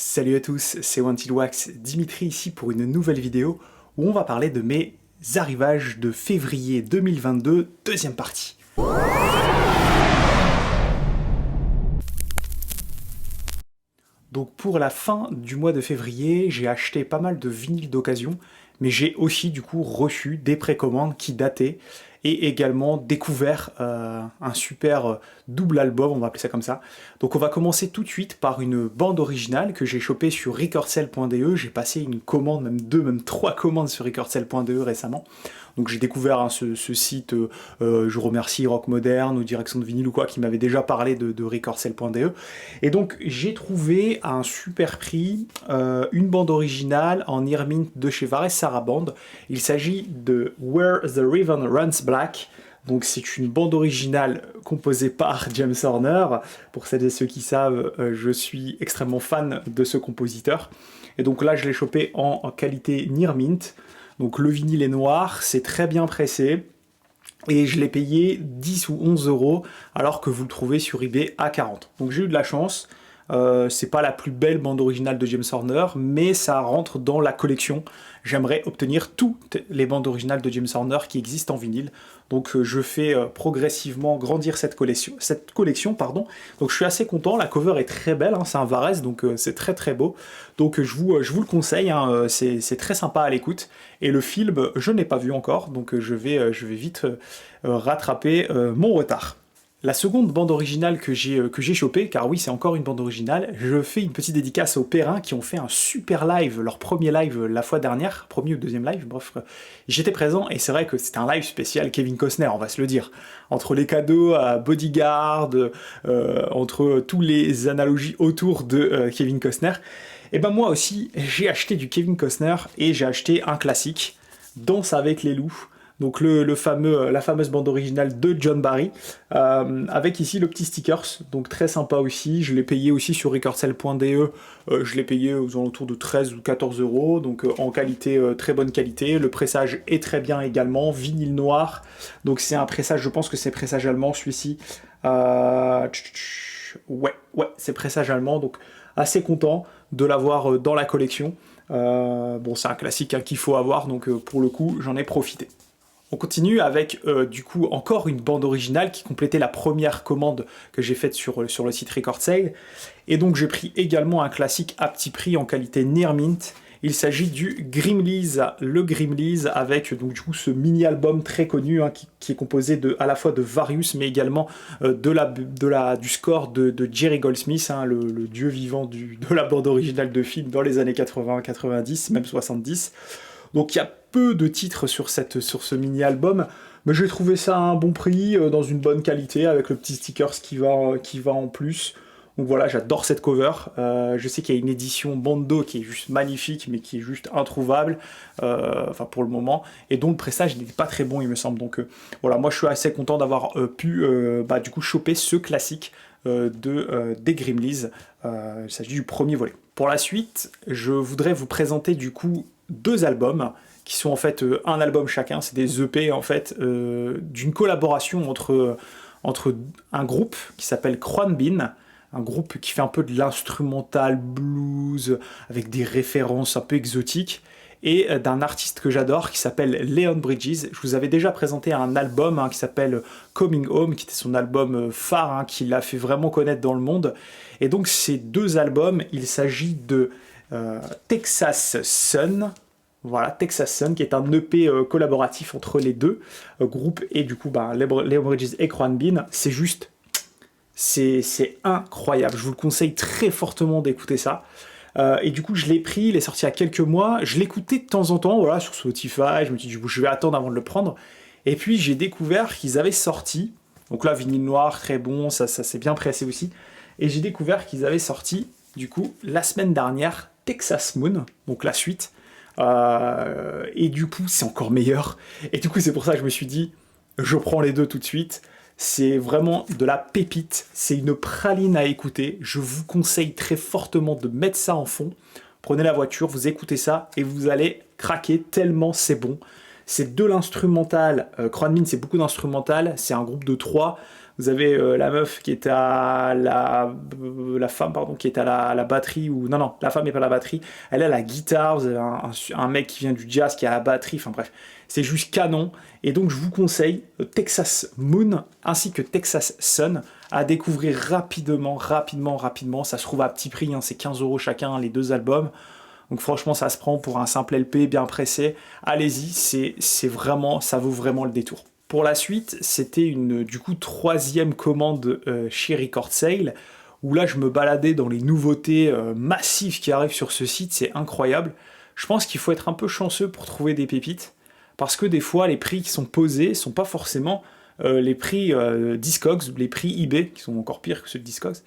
Salut à tous, c'est Wanted Wax, Dimitri ici pour une nouvelle vidéo où on va parler de mes arrivages de février 2022, deuxième partie. Donc pour la fin du mois de février, j'ai acheté pas mal de vinyles d'occasion, mais j'ai aussi du coup reçu des précommandes qui dataient et également découvert un super double album, on va appeler ça comme ça. Donc on va commencer tout de suite par une bande originale que j'ai chopée sur recordcell.de. J'ai passé une commande, même deux, même trois commandes sur recordcell.de récemment. Donc j'ai découvert ce site, je remercie Rock Moderne ou Direction de Vinyle ou quoi, qui m'avait déjà parlé de recordcell.de. Et donc j'ai trouvé à un super prix une bande originale en Earmint de chez Varese Saraband. Il s'agit de Where the Raven Runs Black. Donc c'est une bande originale composée par James Horner. Pour celles et ceux qui savent, je suis extrêmement fan de ce compositeur. Et donc là je l'ai chopé en qualité Nearmint. Donc le vinyle est noir, c'est très bien pressé. Et je l'ai payé 10 ou 11 euros alors que vous le trouvez sur eBay à 40. Donc j'ai eu de la chance. C'est pas la plus belle bande originale de James Horner, mais ça rentre dans la collection. J'aimerais obtenir toutes les bandes originales de James Horner qui existent en vinyle. Donc je fais progressivement grandir cette collection, pardon. Donc je suis assez content, la cover est très belle, hein, c'est un Varese, donc c'est très très beau. Donc je vous le conseille, hein, c'est très sympa à l'écoute. Et le film, je n'ai pas vu encore, donc je vais vite rattraper mon retard. La seconde bande originale que j'ai chopée, car oui c'est encore une bande originale, je fais une petite dédicace aux Perrins qui ont fait un super live, leur premier live la fois dernière, premier ou deuxième live, bref, j'étais présent et c'est vrai que c'était un live spécial Kevin Costner, on va se le dire. Entre les cadeaux à Bodyguard, entre tous les analogies autour de Kevin Costner, et ben moi aussi j'ai acheté du Kevin Costner et j'ai acheté un classique, Danse avec les loups. Donc la fameuse bande originale de John Barry, avec ici le petit stickers, donc très sympa aussi. Je l'ai payé aussi sur recordcell.de, je l'ai payé aux alentours de 13 ou 14 euros, donc en qualité, très bonne qualité. Le pressage est très bien également, vinyle noir, donc c'est un pressage, je pense que c'est pressage allemand celui-ci. Ouais, c'est pressage allemand, donc assez content de l'avoir dans la collection. Bon, c'est un classique hein, qu'il faut avoir, donc pour le coup, j'en ai profité. On continue avec du coup encore une bande originale qui complétait la première commande que j'ai faite sur le site recordcell. Et donc j'ai pris également un classique à petit prix en qualité Nearmint. Il s'agit du Grimleys, le Grimleys avec donc du coup ce mini-album très connu hein, qui est composé à la fois de Various mais également du score de Jerry Goldsmith, hein, le dieu vivant de la bande originale de film dans les années 80, 90, même 70. Donc il y a peu de titres sur ce mini-album, mais j'ai trouvé ça à un bon prix, dans une bonne qualité, avec le petit stickers qui va en plus. Donc voilà, j'adore cette cover. Je sais qu'il y a une édition Bando qui est juste magnifique, mais qui est juste introuvable, enfin pour le moment, et dont le pressage n'était pas très bon, il me semble. Donc voilà, moi je suis assez content d'avoir pu du coup choper ce classique des Grimleys. Il s'agit du premier volet. Pour la suite, je voudrais vous présenter du coup deux albums qui sont en fait un album chacun, c'est des EP en fait d'une collaboration entre un groupe qui s'appelle Crown Bean, un groupe qui fait un peu de l'instrumental blues avec des références un peu exotiques, et d'un artiste que j'adore qui s'appelle Leon Bridges. Je vous avais déjà présenté un album hein, qui s'appelle Coming Home, qui était son album phare, hein, qui l'a fait vraiment connaître dans le monde. Et donc ces deux albums, il s'agit de Texas Sun, voilà, Texas Sun, qui est un EP collaboratif entre les deux groupes, et du coup, Leon Bridges et Crown Bean, c'est juste, c'est incroyable, je vous le conseille très fortement d'écouter ça. Et du coup, je l'ai pris, il est sorti il y a quelques mois, je l'écoutais de temps en temps, voilà, sur Spotify, je me dis, je vais attendre avant de le prendre, et puis j'ai découvert qu'ils avaient sorti, donc là, vinyle noir, très bon, ça s'est bien pressé aussi, et j'ai découvert qu'ils avaient sorti, du coup, la semaine dernière, Texas Moon, donc la suite, et du coup c'est encore meilleur, et du coup c'est pour ça que je me suis dit, je prends les deux tout de suite. C'est vraiment de la pépite, c'est une praline à écouter, je vous conseille très fortement de mettre ça en fond, prenez la voiture, vous écoutez ça, et vous allez craquer tellement c'est bon. C'est de l'instrumental, Crown Bean c'est beaucoup d'instrumental, c'est un groupe de 3, Vous avez la meuf qui est à la femme, pardon, qui est à la batterie, ou non, la femme n'est pas à la batterie, elle a la guitare, vous avez un mec qui vient du jazz qui a la batterie, enfin bref, c'est juste canon. Et donc je vous conseille Texas Moon ainsi que Texas Sun à découvrir rapidement, ça se trouve à petit prix, hein, c'est 15 € chacun, les 2 albums. Donc franchement, ça se prend pour un simple LP bien pressé. Allez-y, c'est vraiment, ça vaut vraiment le détour. Pour la suite, c'était une du coup 3e commande chez Record Sale, où là je me baladais dans les nouveautés massives qui arrivent sur ce site, c'est incroyable. Je pense qu'il faut être un peu chanceux pour trouver des pépites, parce que des fois les prix qui sont posés sont pas forcément les prix Discogs, les prix eBay, qui sont encore pires que ceux de Discogs.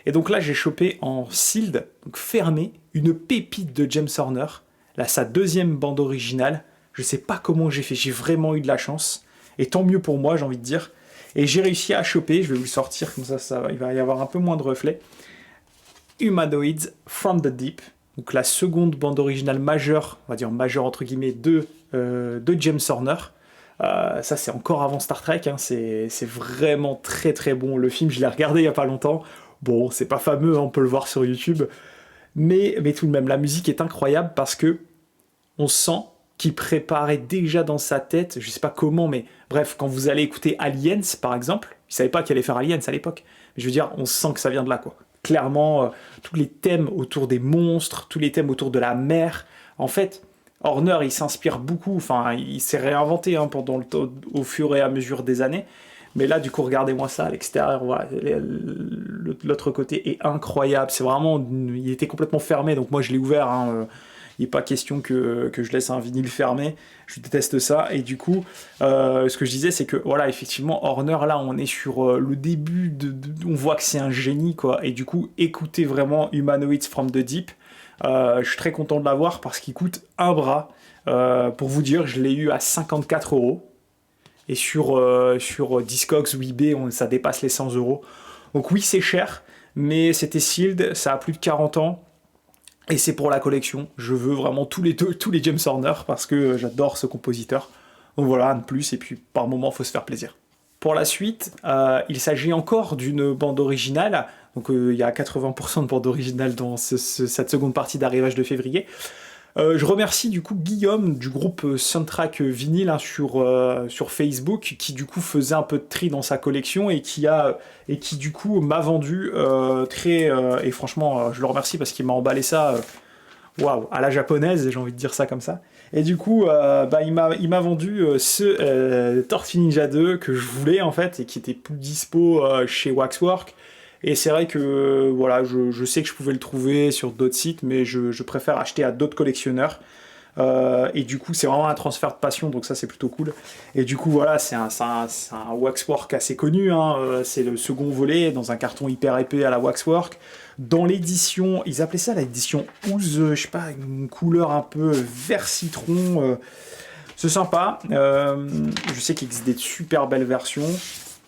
Et donc là j'ai chopé en sealed, donc fermé, une pépite de James Horner, là sa 2e bande originale. Je sais pas comment j'ai fait, j'ai vraiment eu de la chance. Et tant mieux pour moi, j'ai envie de dire. Et j'ai réussi à choper, je vais vous le sortir comme ça, il va y avoir un peu moins de reflets. Humanoids from the Deep, donc la 2e bande originale majeure, on va dire majeure entre guillemets, de James Horner. Ça c'est encore avant Star Trek, hein, c'est vraiment très bon. Le film, je l'ai regardé il n'y a pas longtemps. Bon, c'est pas fameux, hein, on peut le voir sur YouTube. Mais tout de même, la musique est incroyable parce que on sent qu'il préparait déjà dans sa tête, je sais pas comment, mais bref, quand vous allez écouter Aliens, par exemple, il savait pas qu'il allait faire Aliens à l'époque, mais je veux dire, on sent que ça vient de là, quoi. Clairement, tous les thèmes autour des monstres, tous les thèmes autour de la mer, en fait, Horner, il s'inspire beaucoup, enfin, il s'est réinventé hein, au fur et à mesure des années, mais là, du coup, regardez-moi ça à l'extérieur, voilà, l'autre côté est incroyable, c'est vraiment, il était complètement fermé, donc moi je l'ai ouvert, hein, il n'est pas question que je laisse un vinyle fermé, je déteste ça. Et du coup, ce que je disais, c'est que voilà, effectivement, Horner, là, on est sur le début, on voit que c'est un génie, quoi. Et du coup, écoutez vraiment Humanoids from the Deep. Je suis très content de l'avoir parce qu'il coûte un bras. Pour vous dire, je l'ai eu à 54 €. Et sur Discogs ou eBay, ça dépasse les 100 €. Donc oui, c'est cher, mais c'était sealed, ça a plus de 40 ans. Et c'est pour la collection, je veux vraiment tous les James Horner parce que j'adore ce compositeur. Donc voilà, un de plus, et puis par moment, il faut se faire plaisir. Pour la suite, il s'agit encore d'une bande originale, donc il y a 80% de bande originale dans cette seconde partie d'arrivage de février. Je remercie du coup Guillaume du groupe Soundtrack Vinyl hein, sur Facebook qui du coup faisait un peu de tri dans sa collection et qui du coup m'a vendu et franchement je le remercie parce qu'il m'a emballé ça waouh à la japonaise, j'ai envie de dire ça comme ça. Et du coup il m'a vendu ce Tortue Ninja 2 que je voulais en fait et qui était plus dispo chez Waxwork. Et c'est vrai que voilà, je sais que je pouvais le trouver sur d'autres sites, mais je préfère acheter à d'autres collectionneurs. Et du coup, c'est vraiment un transfert de passion, donc ça c'est plutôt cool. Et du coup, voilà, c'est un Waxwork assez connu. Hein, c'est le second volet dans un carton hyper épais à la Waxwork. Dans l'édition, ils appelaient ça l'édition Ooze, je sais pas, une couleur un peu vert citron. C'est sympa. Je sais qu'il existe des super belles versions.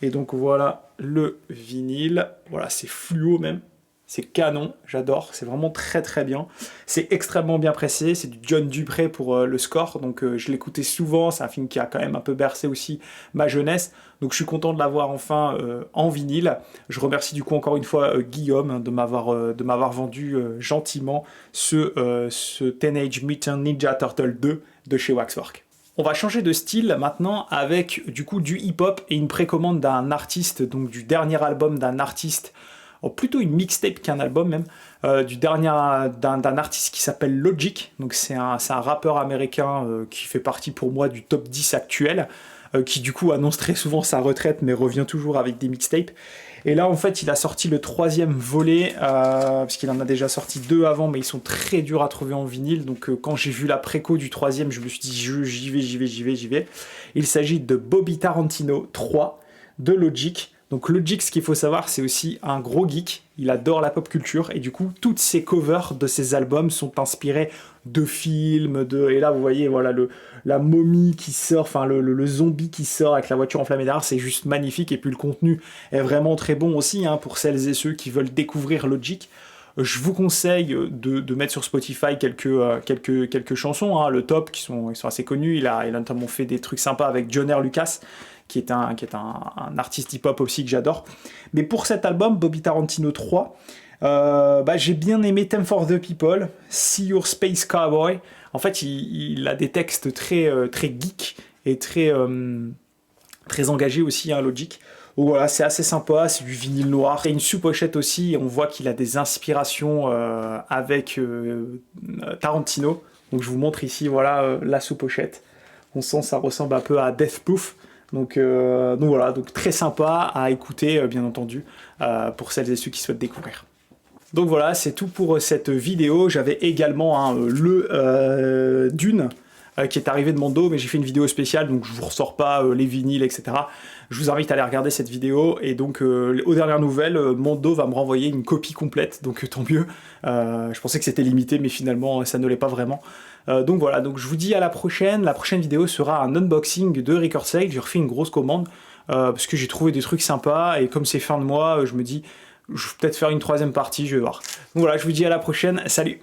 Et donc voilà le vinyle, voilà c'est fluo même, c'est canon, j'adore, c'est vraiment très bien. C'est extrêmement bien pressé, c'est du John Dupré pour le score, donc je l'écoutais souvent, c'est un film qui a quand même un peu bercé aussi ma jeunesse, donc je suis content de l'avoir enfin en vinyle. Je remercie du coup encore une fois Guillaume hein, de m'avoir vendu gentiment ce Teenage Mutant Ninja Turtle 2 de chez Waxwork. On va changer de style maintenant avec du coup du hip-hop et une précommande d'un artiste, donc du dernier album d'un artiste, plutôt une mixtape qu'un album même, d'un artiste qui s'appelle Logic, donc c'est un rappeur américain qui fait partie pour moi du top 10 actuel, qui du coup annonce très souvent sa retraite mais revient toujours avec des mixtapes. Et là, en fait, il a sorti le 3e volet, parce qu'il en a déjà sorti 2 avant, mais ils sont très durs à trouver en vinyle. Donc, quand j'ai vu la préco du 3e, je me suis dit, j'y vais. Il s'agit de Bobby Tarantino 3 de Logic. Donc Logic, ce qu'il faut savoir, c'est aussi un gros geek. Il adore la pop culture et du coup, toutes ses covers de ses albums sont inspirées de films, et là, vous voyez, voilà, la momie qui sort, enfin, le zombie qui sort avec la voiture enflammée derrière, c'est juste magnifique. Et puis le contenu est vraiment très bon aussi, hein, pour celles et ceux qui veulent découvrir Logic. Je vous conseille de mettre sur Spotify quelques chansons, hein, le top, qui sont assez connus. Il a notamment fait des trucs sympas avec John R. Lucas, qui est un artiste hip-hop aussi que j'adore. Mais pour cet album, Bobby Tarantino 3, j'ai bien aimé Time for the People, See Your Space Cowboy. En fait, il a des textes très geek et très engagés aussi, hein, Logic. Donc voilà, c'est assez sympa, c'est du vinyle noir. Et une sous-pochette aussi, on voit qu'il a des inspirations avec Tarantino. Donc je vous montre ici, voilà, la sous-pochette. On sent ça ressemble un peu à Death Proof. Donc voilà, donc très sympa à écouter, bien entendu, pour celles et ceux qui souhaitent découvrir. Donc voilà, c'est tout pour cette vidéo. J'avais également le Dune qui est arrivé de Mondo, mais j'ai fait une vidéo spéciale, donc je vous ressors pas les vinyles, etc. Je vous invite à aller regarder cette vidéo, et donc aux dernières nouvelles, Mondo va me renvoyer une copie complète, donc tant mieux. Je pensais que c'était limité, mais finalement ça ne l'est pas vraiment. Donc voilà, donc je vous dis à la prochaine vidéo sera un unboxing de Record Sale. J'ai refait une grosse commande, parce que j'ai trouvé des trucs sympas, et comme c'est fin de mois, je me dis, je vais peut-être faire une troisième partie, je vais voir. Donc voilà, je vous dis à la prochaine, salut!